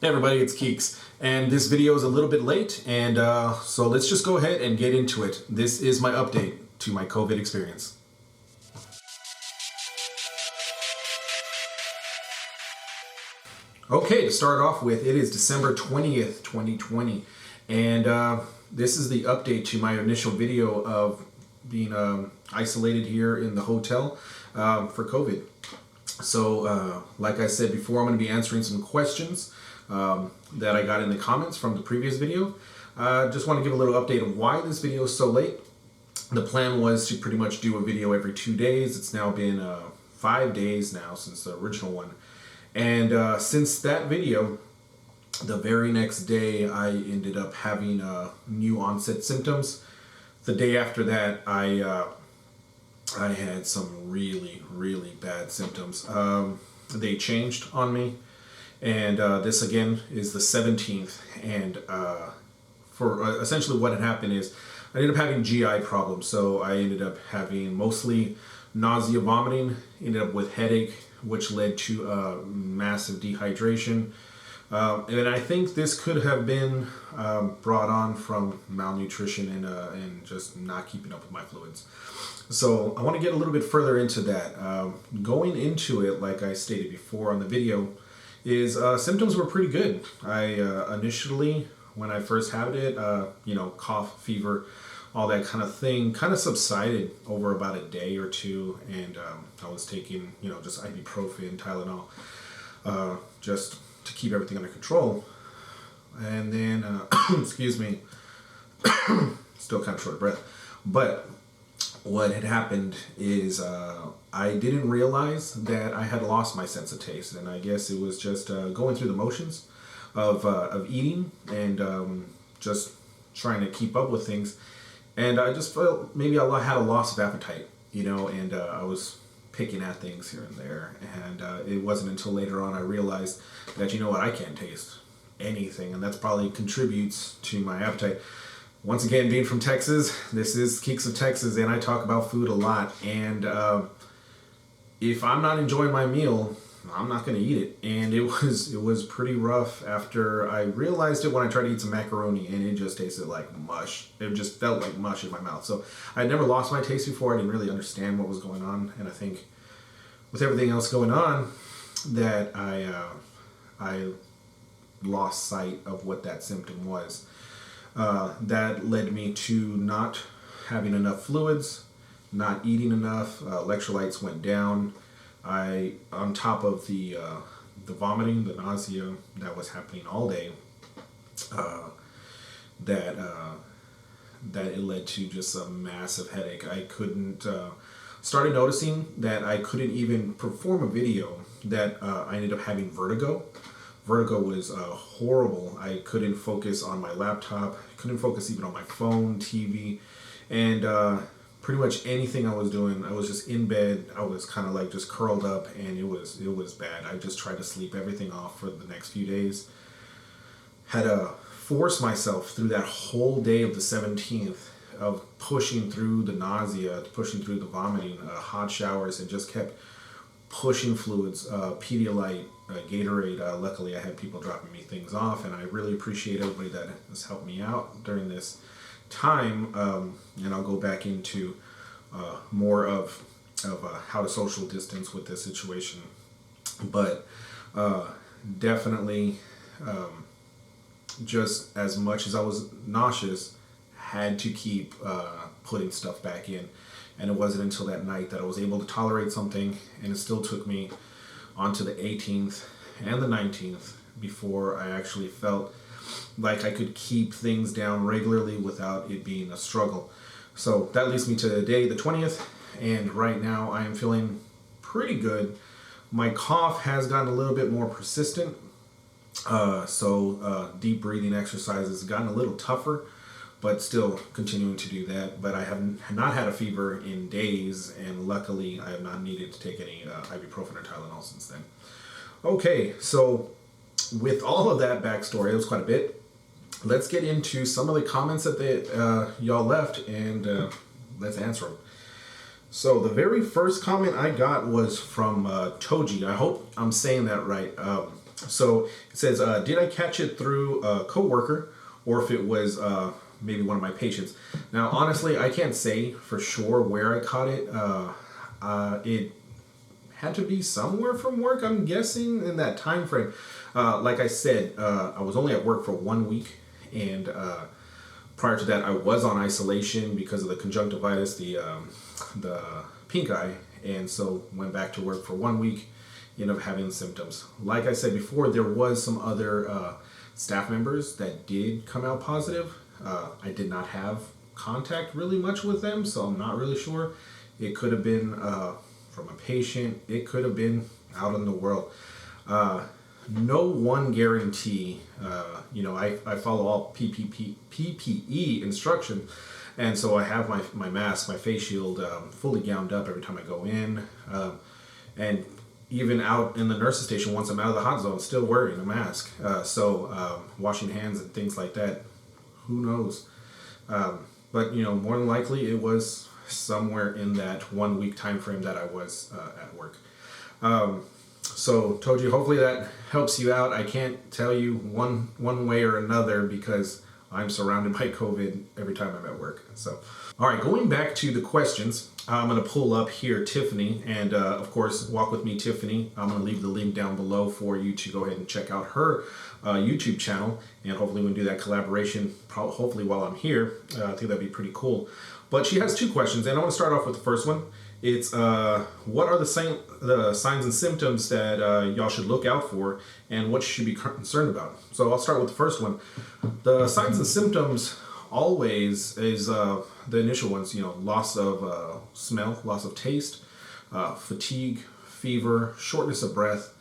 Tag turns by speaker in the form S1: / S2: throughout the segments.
S1: Hey everybody, it's Keeks, and this video is a little bit late, and so let's just go ahead and get into it. This is my update to my COVID experience. Okay, to start off with, it is December 20th, 2020, and this is the update to my initial video of being isolated here in the hotel for COVID. So, like I said before, I'm going to be answering some questions that I got in the comments from the previous video. Just want to give a little update on why this video is so late. The plan was to pretty much do a video every 2 days. It's now been 5 days now since the original one. And since that video, the very next day I ended up having new onset symptoms. The day after that, I had some really bad symptoms. They changed on me. And this again is the 17th, and for essentially what had happened is I ended up having GI problems. So I ended up having mostly nausea, vomiting, ended up with headache, which led to massive dehydration. And I think this could have been brought on from malnutrition and just not keeping up with my fluids. So I want to get a little bit further into that. Going into it, like I stated before on the video, is symptoms were pretty good. I initially, when I first had it, cough, fever, all that kind of thing, kind of subsided over about a day or two, and I was taking, just ibuprofen, Tylenol, just to keep everything under control. And then, excuse me, still kind of short of breath, but what had happened is I didn't realize that I had lost my sense of taste, and I guess it was just going through the motions of eating and just trying to keep up with things, and I just felt maybe I had a loss of appetite, and I was picking at things here and there, and it wasn't until later on I realized that I can't taste anything, and that's probably contributes to my appetite. Once again, being from Texas, this is Keeks of Texas, and I talk about food a lot. And if I'm not enjoying my meal, I'm not going to eat it. And it was pretty rough after I realized it when I tried to eat some macaroni, and it just tasted like mush. It just felt like mush in my mouth. So I had never lost my taste before. I didn't really understand what was going on, and I think with everything else going on, that I lost sight of what that symptom was. That led me to not having enough fluids, not eating enough. Electrolytes went down. On top of the vomiting, the nausea that was happening all day, that it led to just a massive headache. I couldn't. Started noticing that I couldn't even perform a video. That I ended up having vertigo. Vertigo was horrible. I couldn't focus on my laptop, couldn't focus even on my phone, TV, and pretty much anything I was doing, I was just in bed. I was kind of like just curled up, and it was bad. I just tried to sleep everything off for the next few days. Had to force myself through that whole day of the 17th of pushing through the nausea, pushing through the vomiting, hot showers, and just kept pushing fluids, Pedialyte, Gatorade. Luckily, I had people dropping me things off, and I really appreciate everybody that has helped me out during this time. And I'll go back into more of how to social distance with this situation. But definitely, just as much as I was nauseous, had to keep putting stuff back in. And it wasn't until that night that I was able to tolerate something, and it still took me onto the 18th and the 19th before I actually felt like I could keep things down regularly without it being a struggle. So that leads me to today, the 20th, and right now I am feeling pretty good. My cough has gotten a little bit more persistent, so deep breathing exercises have gotten a little tougher, but still continuing to do that. But I have not had a fever in days, and luckily I have not needed to take any ibuprofen or Tylenol since then. Okay, so with all of that backstory, it was quite a bit. Let's get into some of the comments that y'all left, and let's answer them. So the very first comment I got was from Toji. I hope I'm saying that right. So it says, did I catch it through a coworker or if it was maybe one of my patients? Now, honestly, I can't say for sure where I caught it. It had to be somewhere from work, I'm guessing, in that time frame. Like I said, I was only at work for 1 week, and prior to that, I was on isolation because of the conjunctivitis, the pink eye, and so went back to work for 1 week. Ended up having symptoms. Like I said before, there was some other staff members that did come out positive. I did not have contact really much with them, so I'm not really sure. It could have been from a patient. It could have been out in the world. No one guarantee. I follow all PPE instructions, and so I have my mask, my face shield fully gowned up every time I go in. And even out in the nurse's station, once I'm out of the hot zone, still wearing a mask. Washing hands and things like that, who knows? But more than likely it was somewhere in that 1 week time frame that I was at work. So told you, hopefully that helps you out. I can't tell you one way or another because I'm surrounded by COVID every time I'm at work. So, all right, going back to the questions, I'm going to pull up here Tiffany, and of course, Walk With Me Tiffany. I'm going to leave the link down below for you to go ahead and check out her YouTube channel, and hopefully we can do that collaboration, hopefully while I'm here. I think that'd be pretty cool. But she has 2 questions, and I want to start off with the first one. It's what are the signs and symptoms that y'all should look out for, and what you should be concerned about? So I'll start with the first one. The signs and symptoms always is the initial ones. Loss of smell, loss of taste, fatigue, fever, shortness of breath,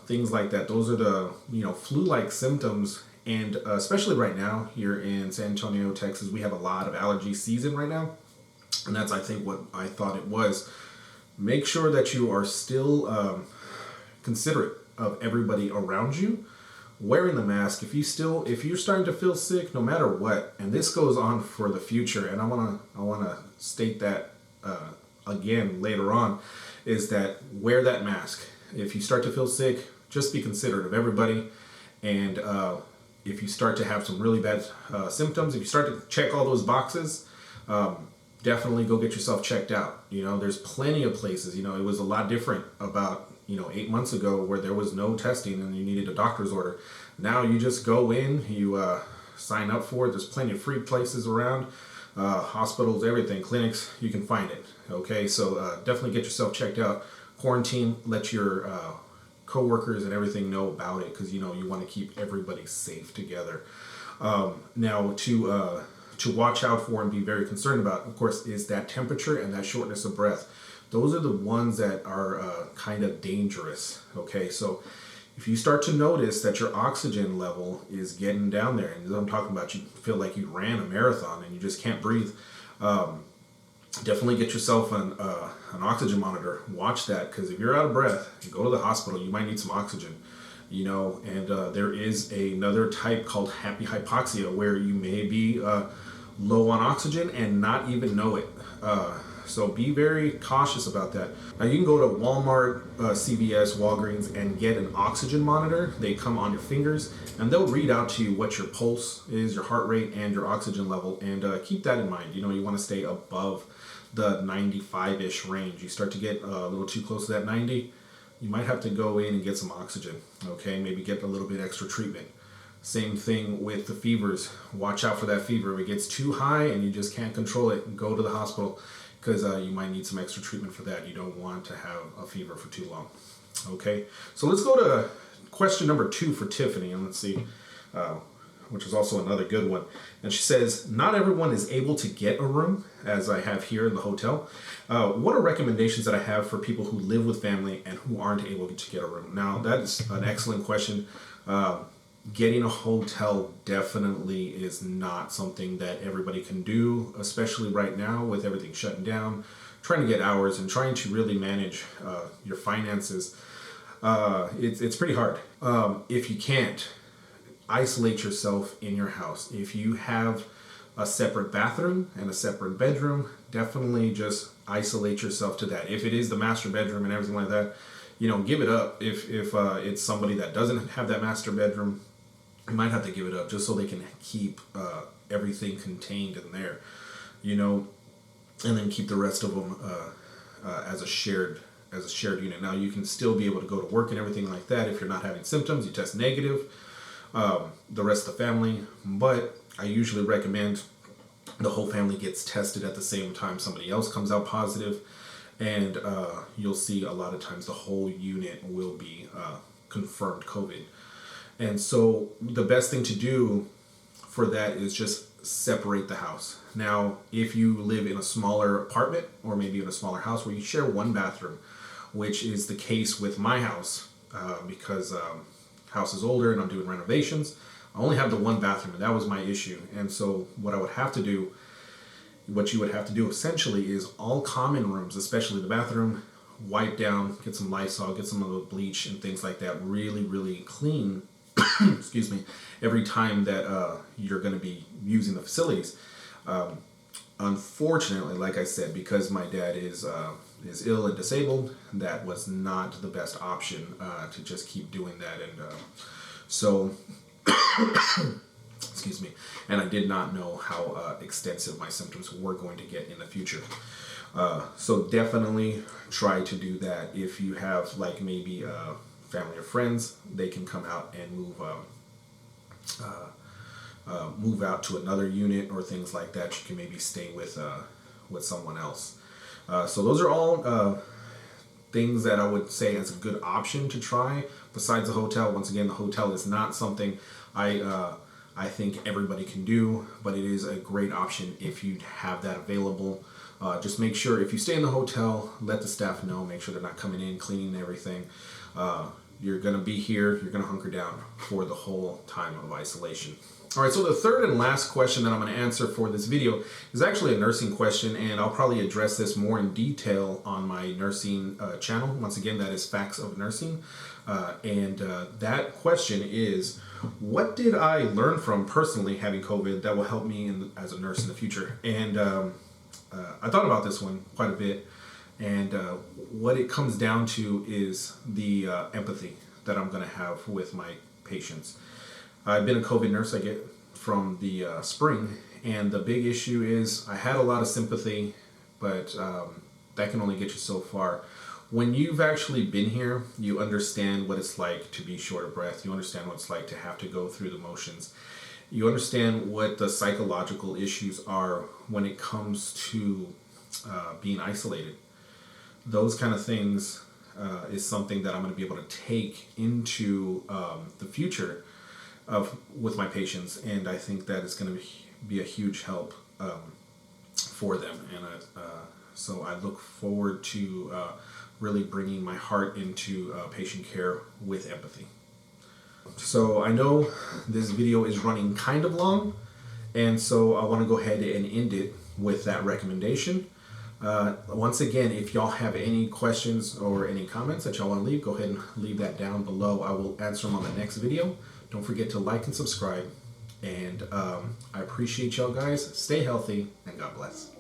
S1: things like that. Those are the flu-like symptoms. And especially right now here in San Antonio, Texas, we have a lot of allergy season right now. And that's, I think, what I thought it was. Make sure that you are still considerate of everybody around you. Wearing the mask. If you're starting to feel sick, no matter what, and this goes on for the future, and I wanna state that again later on, is that wear that mask. If you start to feel sick, just be considerate of everybody, and if you start to have some really bad symptoms, if you start to check all those boxes, definitely go get yourself checked out. There's plenty of places. It was a lot different about 8 months ago where there was no testing and you needed a doctor's order. Now you just go in, you sign up for it. There's plenty of free places around, hospitals, everything, clinics, you can find it. Okay, so definitely get yourself checked out. Quarantine, let your coworkers and everything know about it, because you want to keep everybody safe together. Now to watch out for and be very concerned about, of course, is that temperature and that shortness of breath. Those are the ones that are kind of dangerous. Okay, so if you start to notice that your oxygen level is getting down there, and I'm talking about you feel like you ran a marathon and you just can't breathe, definitely get yourself an oxygen monitor. Watch that, because if you're out of breath, you go to the hospital, you might need some oxygen. And there is another type called happy hypoxia, where you may be low on oxygen and not even know it. So be very cautious about that. Now you can go to Walmart, CVS, Walgreens, and get an oxygen monitor. They come on your fingers, and they'll read out to you what your pulse is, your heart rate, and your oxygen level. And keep that in mind. You want to stay above the 95-ish range. You start to get a little too close to that 90, you might have to go in and get some oxygen. Okay, maybe get a little bit extra treatment. Same thing with the fevers. Watch out for that fever. If it gets too high and you just can't control it, go to the hospital, because you might need some extra treatment for that. You don't want to have a fever for too long. Okay, so let's go to question number 2 for Tiffany, and let's see, which is also another good one. And she says, not everyone is able to get a room, as I have here in the hotel. What are recommendations that I have for people who live with family and who aren't able to get a room? Now, that is an excellent question. Getting a hotel definitely is not something that everybody can do, especially right now with everything shutting down, trying to get hours and trying to really manage your finances. It's pretty hard. If you can't, isolate yourself in your house. If you have a separate bathroom and a separate bedroom, definitely just isolate yourself to that. If it is the master bedroom and everything like that, give it up. If it's somebody that doesn't have that master bedroom, you might have to give it up just so they can keep everything contained in there, and then keep the rest of them as a shared unit. Now you can still be able to go to work and everything like that if you're not having symptoms. You test negative, the rest of the family, but I usually recommend the whole family gets tested at the same time somebody else comes out positive, and you'll see a lot of times the whole unit will be confirmed COVID. And so the best thing to do for that is just separate the house. Now, if you live in a smaller apartment or maybe in a smaller house where you share one bathroom, which is the case with my house, because house is older and I'm doing renovations, I only have the one bathroom, and that was my issue. And so what you would have to do essentially is all common rooms, especially the bathroom, wipe down, get some Lysol, get some of the bleach and things like that, really, really clean, excuse me, every time that you're going to be using the facilities. Unfortunately, like I said, because my dad is ill and disabled, that was not the best option to just keep doing that. And so excuse me, and I did not know how extensive my symptoms were going to get in the future. So definitely try to do that. If you have like maybe family or friends, they can come out and move out to another unit or things like that. You can maybe stay with someone else. So those are all things that I would say as a good option to try besides the hotel. Once again, the hotel is not something I think everybody can do, but it is a great option if you have that available. Just make sure if you stay in the hotel, let the staff know, make sure they're not coming in, cleaning everything. You're going to be here, you're going to hunker down for the whole time of isolation. All right, so the third and last question that I'm going to answer for this video is actually a nursing question, and I'll probably address this more in detail on my nursing channel. Once again, that is Facts of Nursing. And that question is, what did I learn from personally having COVID that will help me as a nurse in the future? And I thought about this one quite a bit, and what it comes down to is the empathy that I'm going to have with my patients. I've been a COVID nurse, I get from the spring, and the big issue is I had a lot of sympathy, but that can only get you so far. When you've actually been here, you understand what it's like to be short of breath. You understand what it's like to have to go through the motions. You understand what the psychological issues are when it comes to being isolated. Those kind of things is something that I'm going to be able to take into the future with my patients, and I think that is going to be a huge help for them. And so I look forward to really bringing my heart into patient care with empathy. So I know this video is running kind of long, and so I want to go ahead and end it with that recommendation. Once again, if y'all have any questions or any comments that y'all want to leave, go ahead and leave that down below. I will answer them on the next video. Don't forget to like and subscribe. And I appreciate y'all guys. Stay healthy and God bless.